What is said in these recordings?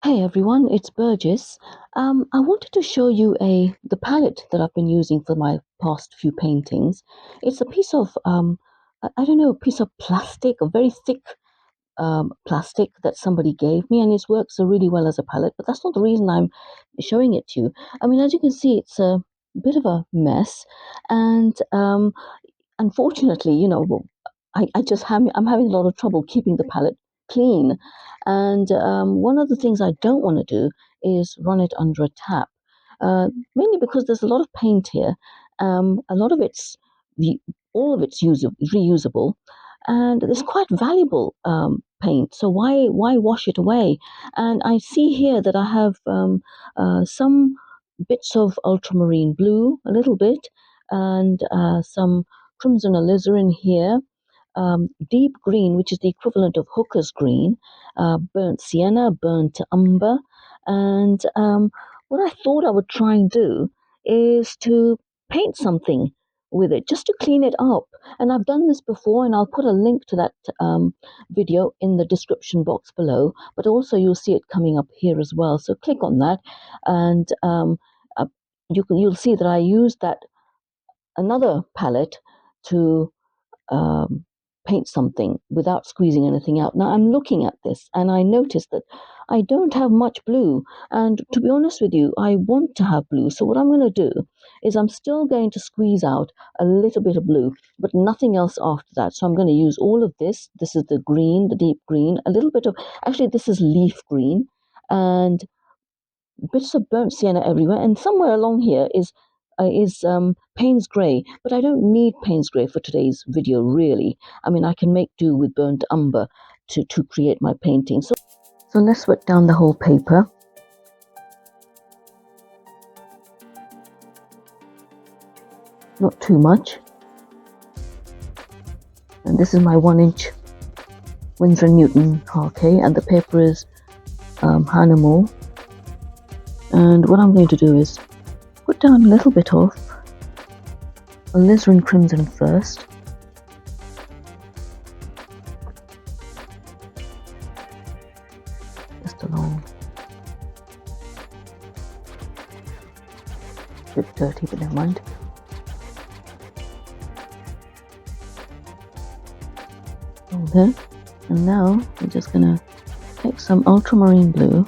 Hey everyone, it's Burgess. I wanted to show you the palette that I've been using for my past few paintings. It's a piece of I don't know, piece of plastic, a very thick plastic that somebody gave me, and it works really well as a palette. But that's not the reason I'm showing it to you. I mean, as you can see, it's a bit of a mess, and unfortunately, I'm having a lot of trouble keeping the palette clean. And one of the things I don't want to do is run it under a tap, mainly because there's a lot of paint here. A lot of it's the all of it's reusable, and it's quite valuable paint. So why wash it away? And I see here that I have some bits of ultramarine blue, a little bit, and some crimson alizarin here, deep green, which is the equivalent of hooker's green, burnt sienna, burnt umber, and what I thought I would try and do is to paint something with it, just to clean it up. And I've done this before, and I'll put a link to that video in the description box below, but also you'll see it coming up here as well. So click on that, and uh, you'll see that I used that another palette to um, paint something without squeezing anything out. Now I'm looking at this and I noticed that I don't have much blue. And to be honest with you, I want to have blue. So what I'm going to do is I'm still going to squeeze out a little bit of blue, but nothing else after that. So I'm going to use all of this. This is the green, the deep green, a little bit of, actually this is leaf green, and bits of burnt sienna everywhere, and somewhere along here is Payne's grey, but I don't need Payne's grey for today's video, really. I mean, I can make do with burnt umber to create my painting. So let's wet down the whole paper. Not too much. And this is my 1-inch Winsor & Newton Hake, and the paper is Hahnemoor. And what I'm going to do is put down a little bit of alizarin crimson first. Just along. A bit dirty, but never mind. There. And now we're just going to take some ultramarine blue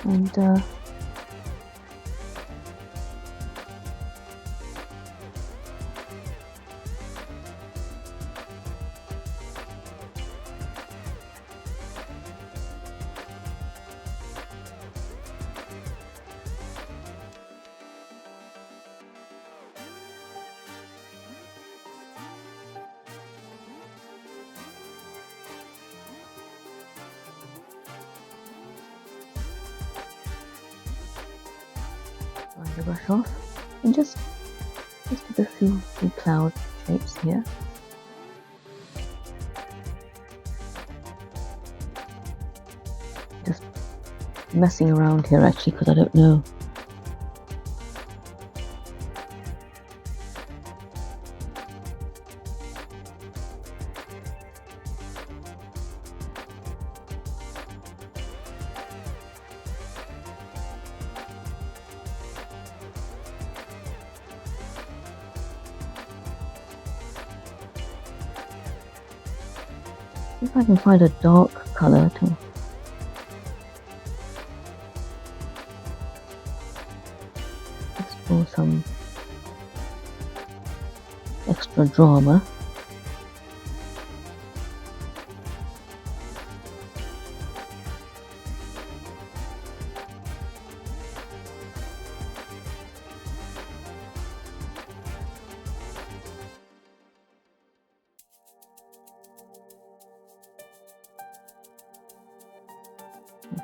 and wipe the brush off, and just give a few cloud shapes here. Just messing around here actually, because I don't know. See if I can find a dark color to just for some extra drama.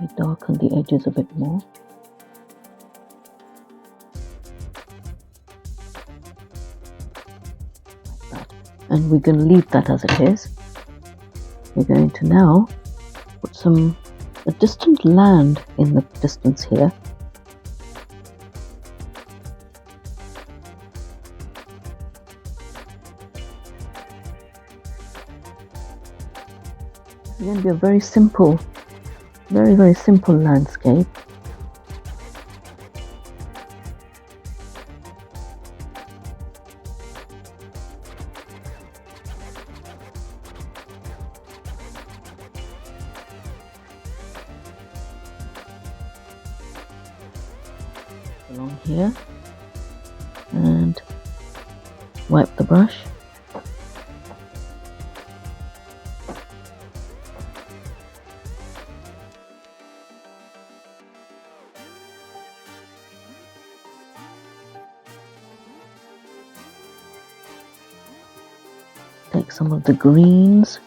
Maybe darken the edges a bit more. Like that. And we're going to leave that as it is. We're going to now put a distant land in the distance here. It's going to be a very simple Very, very simple landscape. Along here, and wipe the brush. Take some of the greens.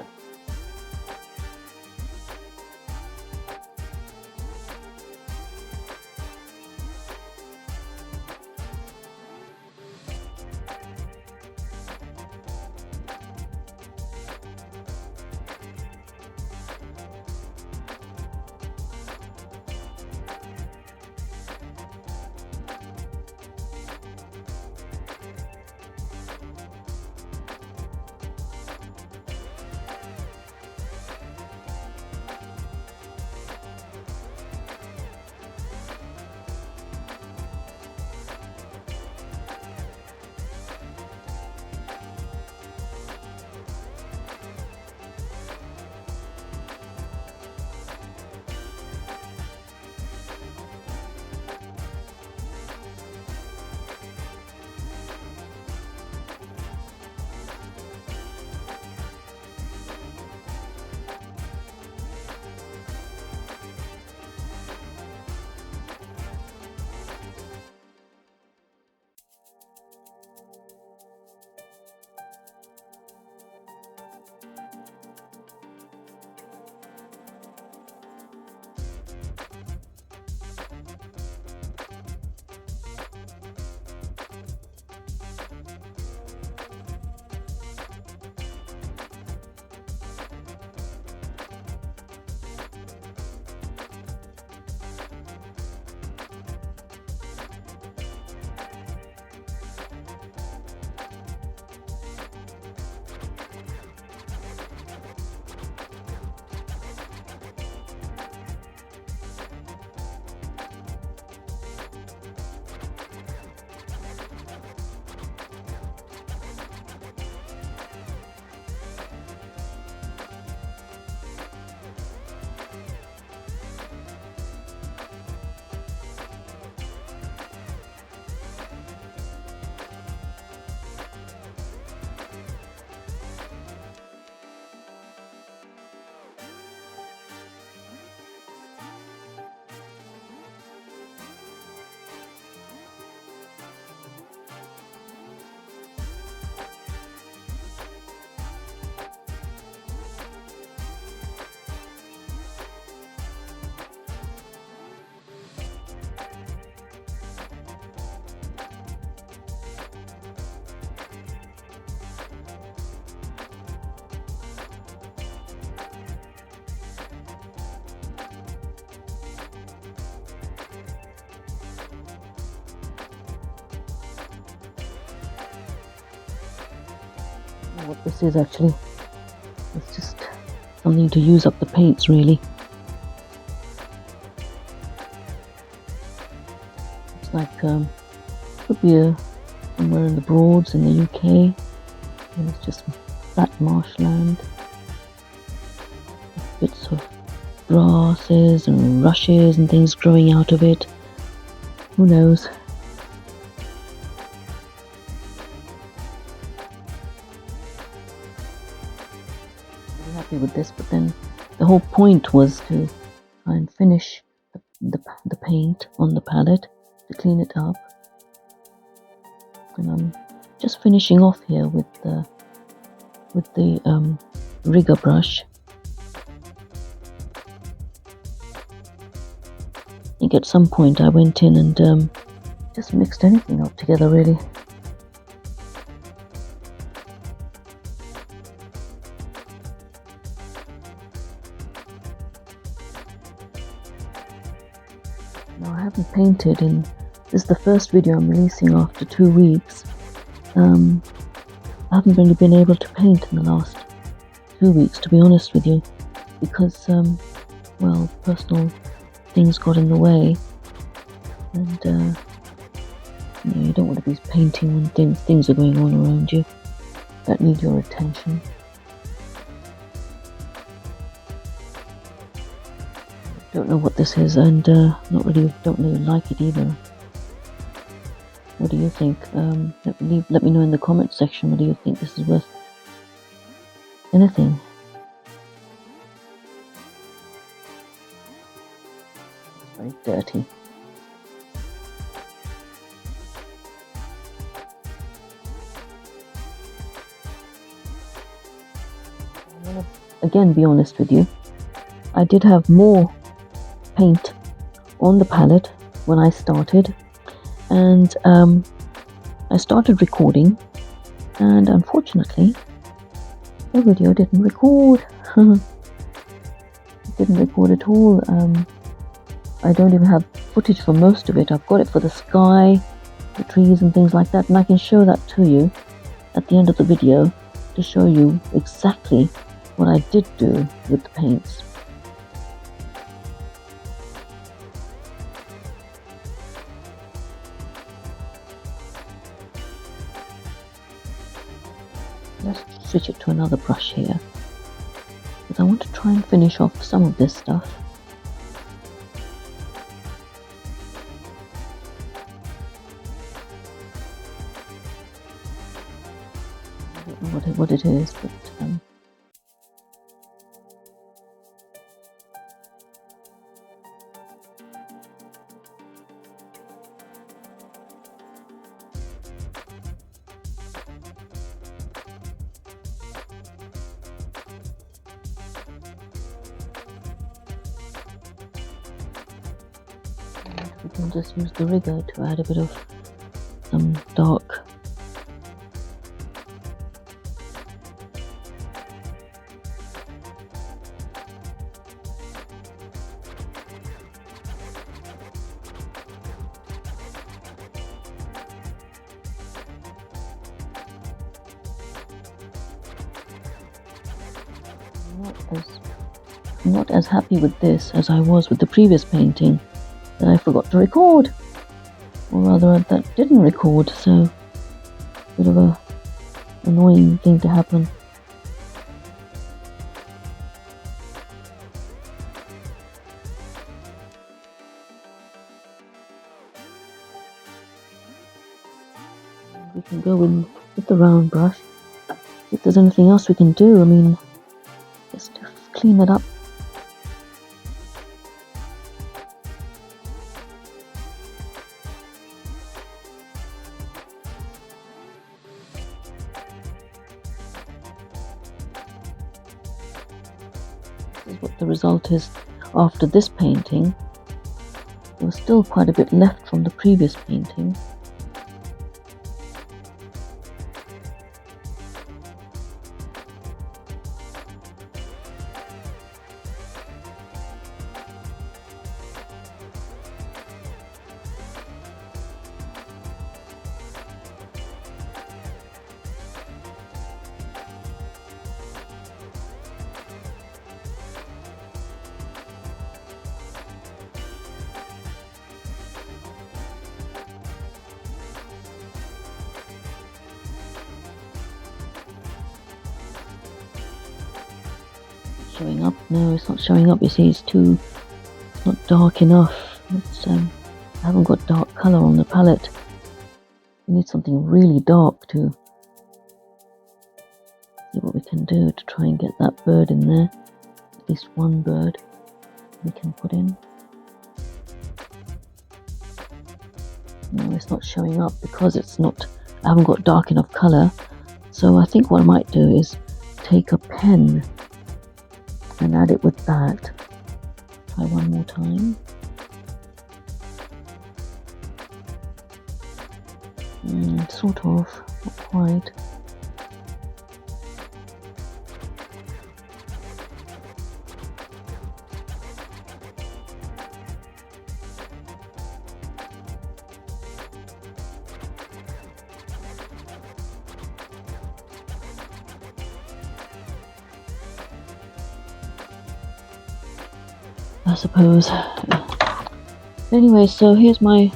What this is actually, it's just something to use up the paints really. It's like could be somewhere in the Broads in the UK, and it's just flat marshland, bits of grasses and rushes and things growing out of it. Who knows? Happy with this, but then the whole point was to try and finish the paint on the palette, to clean it up, and I'm just finishing off here with the rigger brush. I think at some point I went in and just mixed anything up together really. Now I haven't painted in, this is the first video I'm releasing after 2 weeks. I haven't really been able to paint in the last 2 weeks, to be honest with you, because well, personal things got in the way, and you don't want to be painting when things are going on around you that need your attention. Don't know what this is, and don't really like it either. What do you think? Let me know in the comment section whether you think this is worth anything. It's very dirty. I'm gonna again be honest with you. I did have more paint on the palette when I started, and I started recording, and unfortunately the video didn't record. It didn't record at all. I don't even have footage for most of it. I've got it for the sky, the trees and things like that, and I can show that to you at the end of the video to show you exactly what I did do with the paints. Let's switch it to another brush here, because I want to try and finish off some of this stuff. I don't know what it is, but we can just use the rigger to add a bit of some dark. I'm not as happy with this as I was with the previous painting that I forgot to record, or rather that didn't record, so bit of a annoying thing to happen. We can go in with the round brush, see if there's anything else we can do. I mean, just to clean it up. This is what the result is after this painting. There was still quite a bit left from the previous painting. Showing up? No, it's not showing up. You see, it's not dark enough. I haven't got dark colour on the palette. We need something really dark to see what we can do to try and get that bird in there. At least one bird we can put in. No, it's not showing up because I haven't got dark enough colour. So I think what I might do is take a pen and add it with that. Try one more time. Sort of, not quite. I suppose. Anyway, so here's my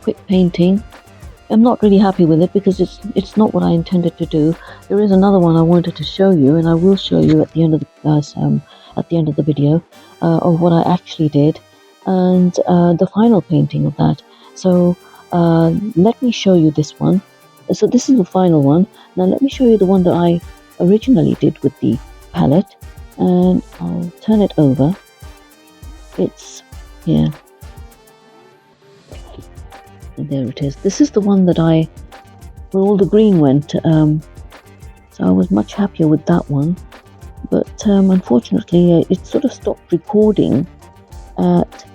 quick painting. I'm not really happy with it because it's not what I intended to do. There is another one I wanted to show you, and I will show you at the end of the video of what I actually did, and the final painting of that. So let me show you this one. So this is the final one. Now let me show you the one that I originally did with the palette, and I'll turn it over. It's here. And there it is. This is the one that where all the green went. So I was much happier with that one. But unfortunately, it sort of stopped recording at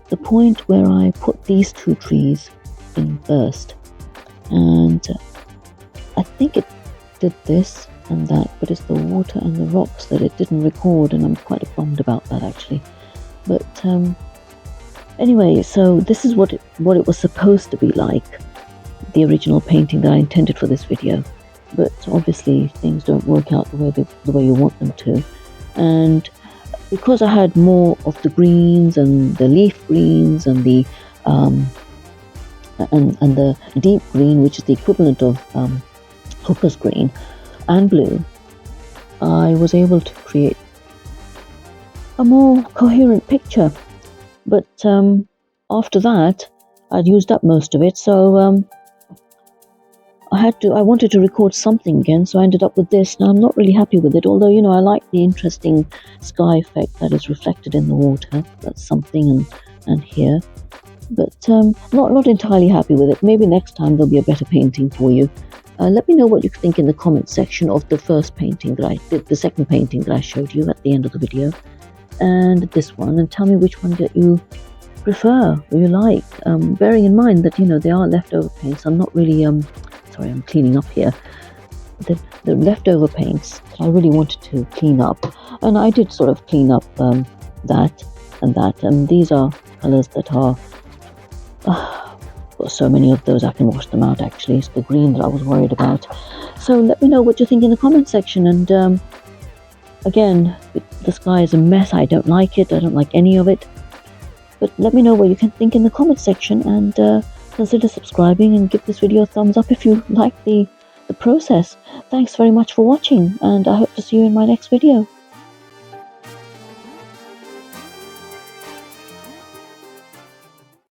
the point where I put these two trees in first. And I think it did this and that, but it's the water and the rocks that it didn't record, and I'm quite bummed about that actually. But anyway, so this is what it was supposed to be like, the original painting that I intended for this video. But obviously things don't work out the way you want them to. And because I had more of the greens and the leaf greens and the and the deep green, which is the equivalent of hooker's green and blue, I was able to create a more coherent picture. But after that, I'd used up most of it, so I wanted to record something again, so I ended up with this. Now I'm not really happy with it, although I like the interesting sky effect that is reflected in the water. That's something, and here, but not entirely happy with it. Maybe next time there'll be a better painting for you. Let me know what you think in the comment section of the first painting that I did, the second painting that I showed you at the end of the video, and this one, and tell me which one that you prefer or you like. Bearing in mind that they are leftover paints. I'm not really sorry, I'm cleaning up here. The leftover paints that I really wanted to clean up, and I did sort of clean up that and that. And these are colors that are got so many of those I can wash them out. Actually, it's the green that I was worried about. So let me know what you think in the comment section. And again, the sky is a mess. I don't like it. I don't like any of it. But let me know what you can think in the comment section, and consider subscribing and give this video a thumbs up if you like the process. Thanks very much for watching, and I hope to see you in my next video.